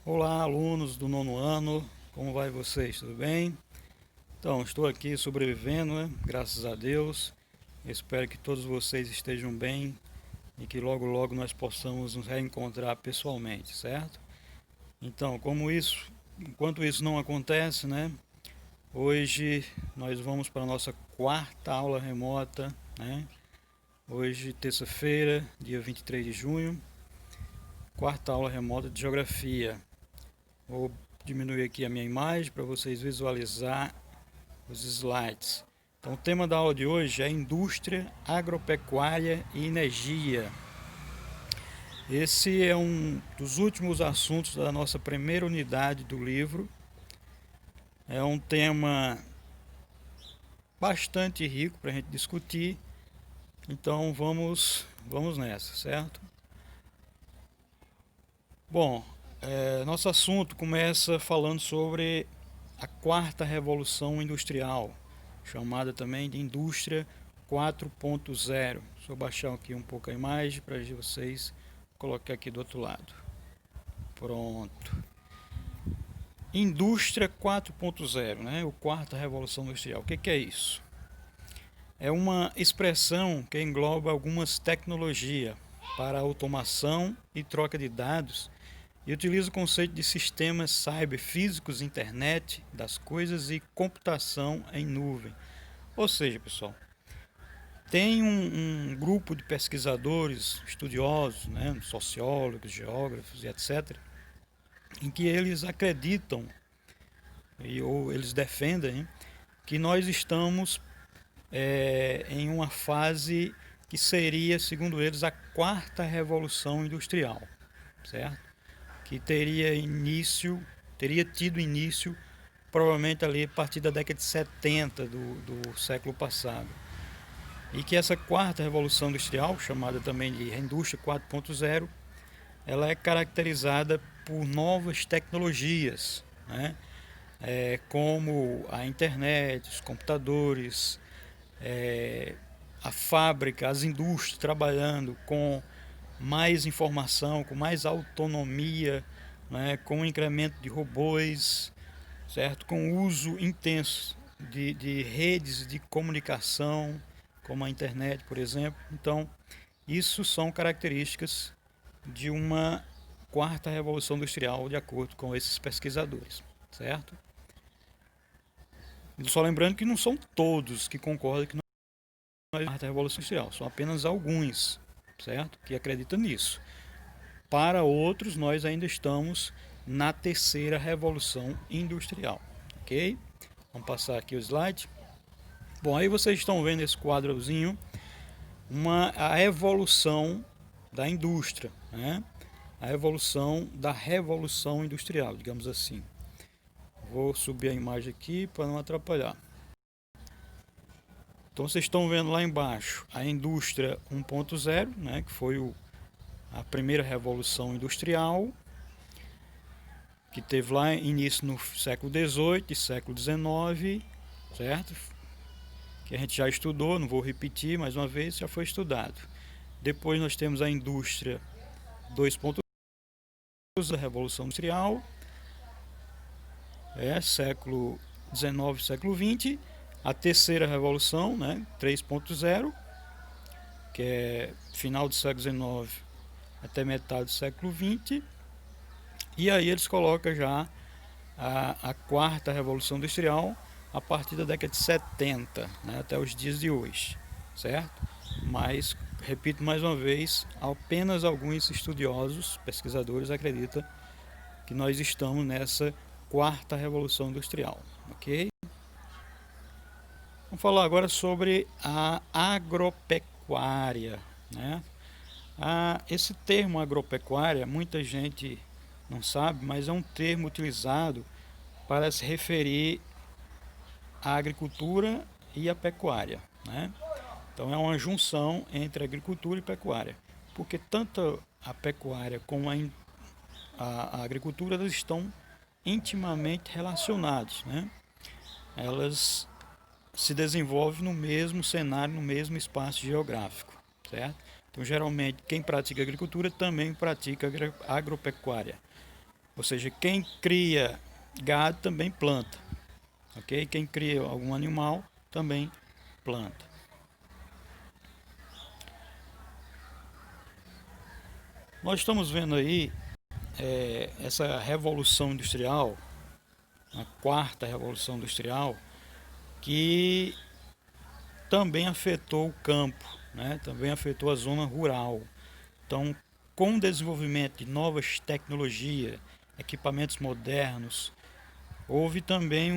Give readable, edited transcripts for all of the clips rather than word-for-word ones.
Olá, alunos do nono ano, como vai vocês? Tudo bem? Então, estou aqui sobrevivendo, né? Graças a Deus. Espero que todos vocês estejam bem e que logo logo nós possamos nos reencontrar pessoalmente, certo? Então, enquanto isso não acontece, né? Hoje nós vamos para a nossa quarta aula remota, né? Hoje, terça-feira, dia 23 de junho, quarta aula remota de geografia. Vou diminuir aqui a minha imagem para vocês visualizar os slides. Então, o tema da aula de hoje é indústria, agropecuária e energia. Esse é um dos últimos assuntos da nossa primeira unidade do livro. É um tema bastante rico para a gente discutir. Então, vamos nessa, certo? Bom, nosso assunto começa falando sobre a quarta revolução industrial, chamada também de indústria 4.0. Deixa eu baixar aqui um pouco a imagem para vocês colocar aqui do outro lado. Pronto. Indústria 4.0, né? O quarta revolução industrial. O que é isso? É uma expressão que engloba algumas tecnologias para automação e troca de dados e utiliza o conceito de sistemas cyberfísicos, internet das coisas e computação em nuvem. Ou seja, pessoal, tem um grupo de pesquisadores, estudiosos, né, sociólogos, geógrafos e etc., em que eles acreditam ou eles defendem que nós estamos em uma fase que seria, segundo eles, a quarta revolução industrial, certo? Que teria tido início provavelmente ali a partir da década de 70 do século passado. E que essa quarta revolução industrial, chamada também de indústria 4.0, ela é caracterizada por novas tecnologias, né? Como a internet, os computadores, a fábrica, as indústrias trabalhando com mais informação, com mais autonomia, né? Com o incremento de robôs, certo? Com o uso intenso de redes de comunicação, como a internet, por exemplo. Então, isso são características de uma quarta revolução industrial, de acordo com esses pesquisadores, certo? Só lembrando que não são todos que concordam que não é a quarta revolução industrial, são apenas alguns, certo? Que acreditam nisso. Para outros, nós ainda estamos na terceira revolução industrial, ok? Vamos passar aqui o slide. Bom, aí vocês estão vendo esse quadrozinho, a evolução da indústria, né? A evolução da revolução industrial, digamos assim. Vou subir a imagem aqui para não atrapalhar. Então vocês estão vendo lá embaixo a indústria 1.0, né, que foi a primeira revolução industrial, que teve lá início no século XVIII e século XIX, certo? Que a gente já estudou, não vou repetir mais uma vez, já foi estudado. Depois nós temos a indústria 2.0, a revolução industrial, século XIX, século XX, a terceira revolução, né, 3.0, que é final do século XIX até metade do século XX, e aí eles colocam já a quarta revolução industrial a partir da década de 70, né, até os dias de hoje, certo? Mas, repito mais uma vez, apenas alguns estudiosos, pesquisadores, acreditam que nós estamos nessa quarta revolução industrial, ok? Vamos falar agora sobre a agropecuária, né? Esse termo agropecuária, muita gente não sabe, mas é um termo utilizado para se referir à agricultura e à pecuária, né? Então é uma junção entre agricultura e pecuária, porque tanto a pecuária como a agricultura elas estão intimamente relacionadas, né? Elas se desenvolvem no mesmo cenário, no mesmo espaço geográfico, certo? Então geralmente quem pratica agricultura também pratica agropecuária. Ou seja, quem cria gado também planta, ok? Quem cria algum animal também planta. Nós estamos vendo aí essa revolução industrial, a quarta revolução industrial, que também afetou o campo, né? Também afetou a zona rural. Então, com o desenvolvimento de novas tecnologias, equipamentos modernos, houve também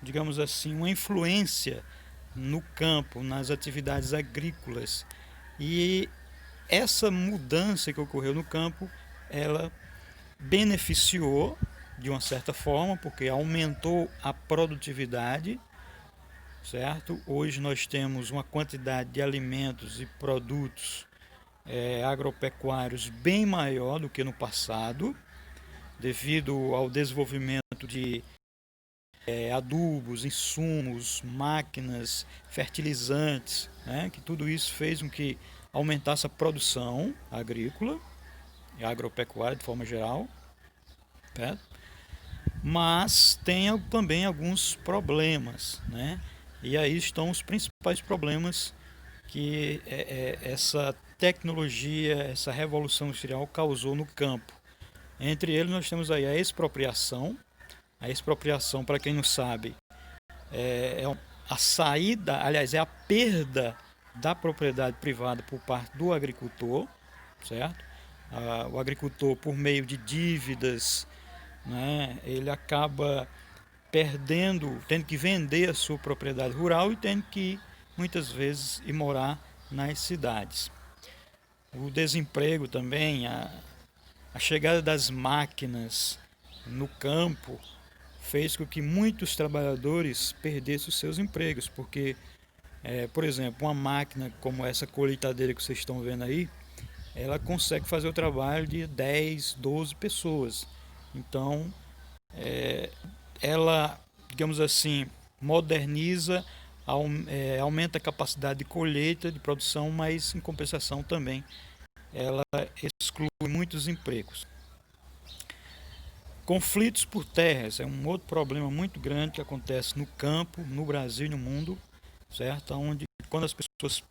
digamos assim, uma influência no campo, nas atividades agrícolas. E essa mudança que ocorreu no campo, ela beneficiou de uma certa forma, porque aumentou a produtividade, certo? Hoje nós temos uma quantidade de alimentos e produtos agropecuários bem maior do que no passado, devido ao desenvolvimento de adubos, insumos, máquinas, fertilizantes, né? Que tudo isso fez com que aumentasse a produção agrícola e agropecuária de forma geral, certo? Mas tem também alguns problemas, né? E aí estão os principais problemas que essa tecnologia, essa revolução industrial causou no campo. Entre eles nós temos aí a expropriação. A expropriação, para quem não sabe, é a saída, aliás, é a perda da propriedade privada por parte do agricultor, certo? O agricultor, por meio de dívidas, né, ele acaba perdendo, tendo que vender a sua propriedade rural e tendo que, muitas vezes, ir morar nas cidades. O desemprego também, a chegada das máquinas no campo fez com que muitos trabalhadores perdessem os seus empregos, porque, por exemplo, uma máquina como essa colheitadeira que vocês estão vendo aí, ela consegue fazer o trabalho de 10, 12 pessoas. Então, ela, digamos assim, moderniza, aumenta a capacidade de colheita, de produção, mas em compensação também ela exclui muitos empregos. Conflitos por terras é um outro problema muito grande que acontece no campo, no Brasil e no mundo, certo? Onde quando as pessoas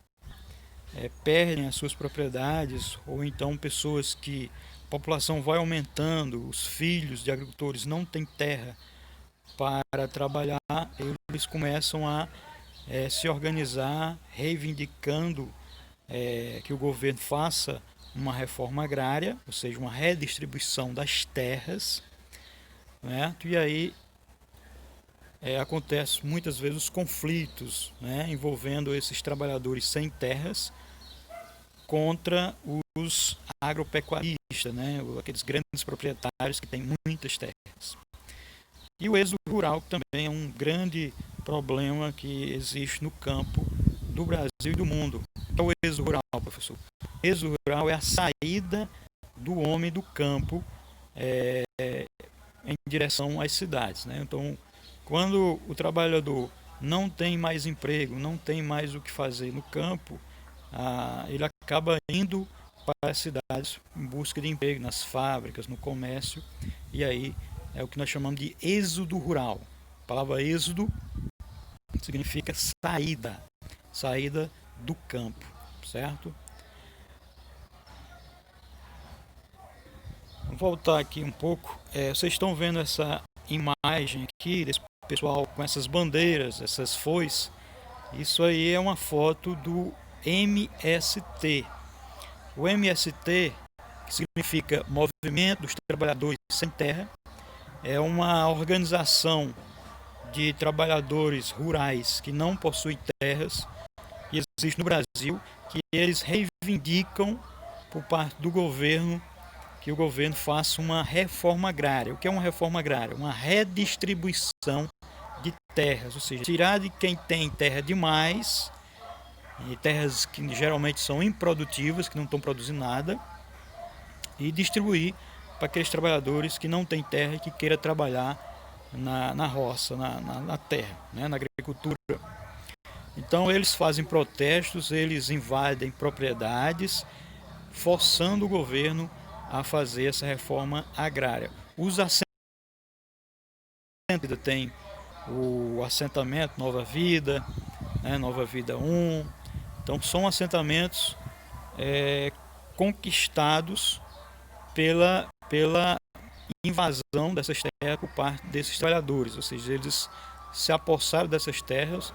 perdem as suas propriedades, ou então pessoas que a população vai aumentando, os filhos de agricultores não têm terra para trabalhar, eles começam a se organizar, reivindicando que o governo faça uma reforma agrária, ou seja, uma redistribuição das terras, né? E aí acontece muitas vezes os conflitos, né, envolvendo esses trabalhadores sem terras contra os agropecuaristas, né, aqueles grandes proprietários que têm muitas terras. E o êxodo rural também é um grande problema que existe no campo do Brasil e do mundo. É o êxodo rural, professor. O êxodo rural é a saída do homem do campo em direção às cidades, né? Então, quando o trabalhador não tem mais emprego, não tem mais o que fazer no campo, ele acaba indo para as cidades em busca de emprego, nas fábricas, no comércio, e aí é o que nós chamamos de êxodo rural. A palavra êxodo significa saída, saída do campo, certo? Vou voltar aqui um pouco. Vocês estão vendo essa imagem aqui desse pessoal com essas bandeiras, essas foices? Isso aí é uma foto do MST. O MST, que significa Movimento dos Trabalhadores Sem Terra, é uma organização de trabalhadores rurais que não possuem terras, que existe no Brasil, que eles reivindicam por parte do governo que o governo faça uma reforma agrária. O que é uma reforma agrária? Uma redistribuição de terras, ou seja, tirar de quem tem terra demais, e terras que geralmente são improdutivas, que não estão produzindo nada, e distribuir para aqueles trabalhadores que não têm terra e que queiram trabalhar na roça, na terra, né, na agricultura. Então eles fazem protestos, eles invadem propriedades, forçando o governo a fazer essa reforma agrária. Os assentamentos, tem o assentamento Nova Vida, né, Nova Vida 1. Então são assentamentos conquistados pela invasão dessas terras por parte desses trabalhadores, ou seja, eles se apossaram dessas terras,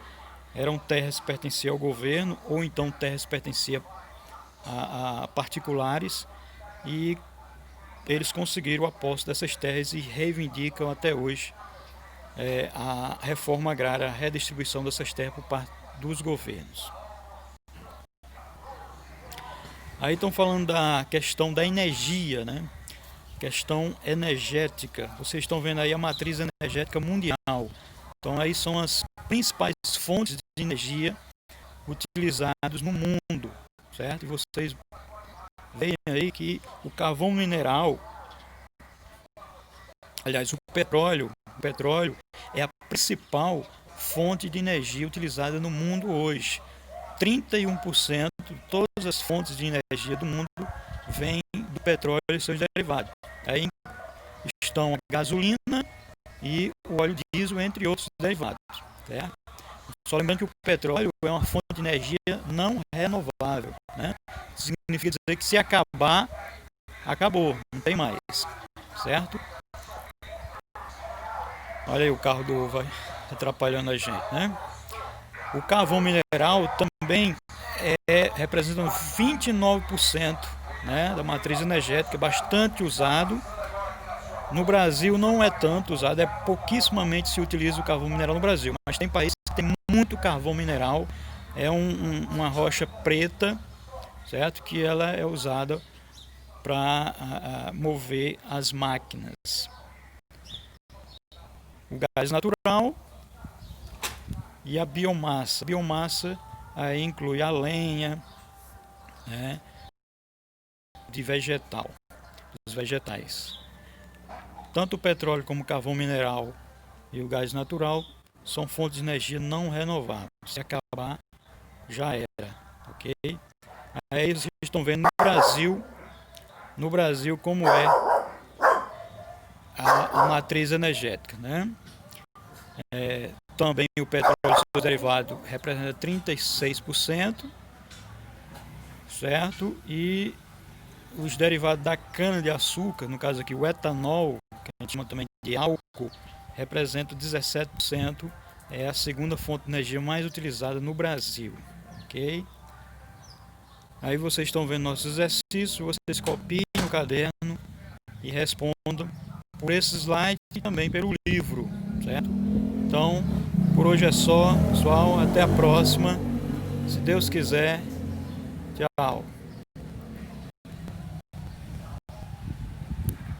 eram terras que pertenciam ao governo ou então terras que pertenciam a particulares, e eles conseguiram a posse dessas terras e reivindicam até hoje a reforma agrária, a redistribuição dessas terras por parte dos governos. Aí estão falando da questão da energia, né? Questão energética. Vocês estão vendo aí a matriz energética mundial. Então aí são as principais fontes de energia utilizadas no mundo, certo? E vocês veem aí que o carvão mineral, aliás, o petróleo é a principal fonte de energia utilizada no mundo hoje. 31% de todas as fontes de energia do mundo vêm do petróleo e seus derivados. Aí estão a gasolina e o óleo diesel, entre outros derivados. Certo? Só lembrando que o petróleo é uma fonte de energia não renovável, né? Significa dizer que se acabar, acabou, não tem mais, certo? Olha aí o carro do ovo atrapalhando a gente, né? O carvão mineral também representa 29%, né, da matriz energética, bastante usado. No Brasil não é tanto usado, pouquíssimamente se utiliza o carvão mineral no Brasil, mas tem países que tem muito carvão mineral, é uma rocha preta, certo? Que ela é usada para mover as máquinas. O gás natural e a biomassa. A biomassa aí inclui a lenha, né, de vegetal, dos vegetais. Tanto o petróleo como o carvão mineral e o gás natural são fontes de energia não renováveis. Se acabar, já era, ok? Aí vocês estão vendo no Brasil como é a matriz energética, né? Também o petróleo e seu derivado representa 36%, certo? E os derivados da cana-de-açúcar, no caso aqui o etanol, que a gente chama também de álcool, representa 17%, é a segunda fonte de energia mais utilizada no Brasil, ok? Aí vocês estão vendo nossos exercícios, vocês copiem no caderno e respondam por esse slide e também pelo livro, certo? Então, por hoje é só, pessoal, até a próxima, se Deus quiser, tchau!